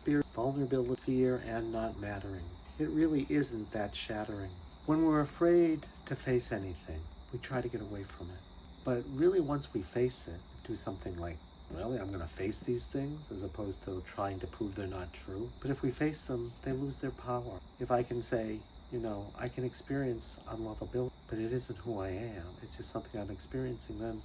experience vulnerability, fear, and not mattering. It really isn't that shattering. When we're afraid to face anything, we try to get away from it. But really, once we face it, do something like, really, I'm going to face these things, as opposed to trying to prove they're not true. But if we face them, they lose their power. If I can say, I can experience unlovability, but it isn't who I am, it's just something I'm experiencing, then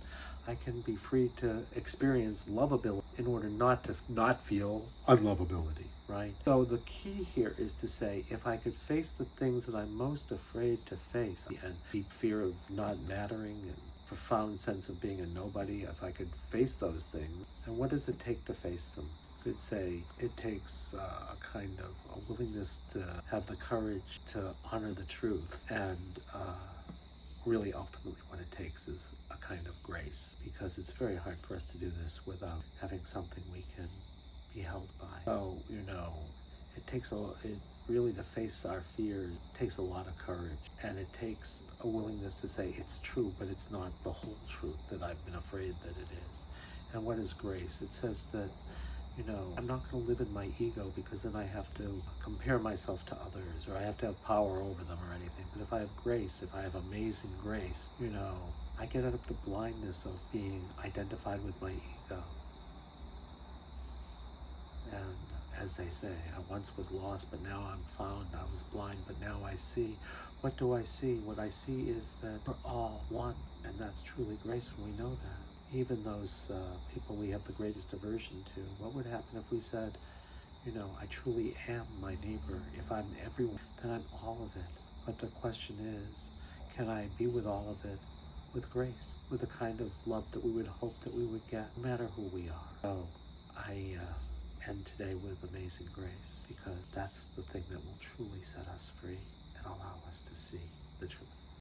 I can be free to experience lovability in order not to not feel unlovability, right? So the key here is to say, if I could face the things that I'm most afraid to face, and deep fear of not mattering and profound sense of being a nobody, if I could face those things, and what does it take to face them? Could say it takes a kind of a willingness to have the courage to honor the truth, and really ultimately what it takes is a kind of grace, because it's very hard for us to do this without having something we can be held by. So it takes it really, to face our fears, takes a lot of courage, and it takes a willingness to say it's true, but it's not the whole truth that I've been afraid that it is. And what is grace? It says that I'm not going to live in my ego, because then I have to compare myself to others, or I have to have power over them or anything. But if I have grace, if I have amazing grace, I get out of the blindness of being identified with my ego. And as they say, I once was lost, but now I'm found. I was blind, but now I see. What do I see? What I see is that we're all one, and that's truly grace when we know that. Even those people we have the greatest aversion to, what would happen if we said, I truly am my neighbor. If I'm everyone, then I'm all of it. But the question is, can I be with all of it with grace, with the kind of love that we would hope that we would get, no matter who we are? So I end today with amazing grace, because that's the thing that will truly set us free and allow us to see the truth.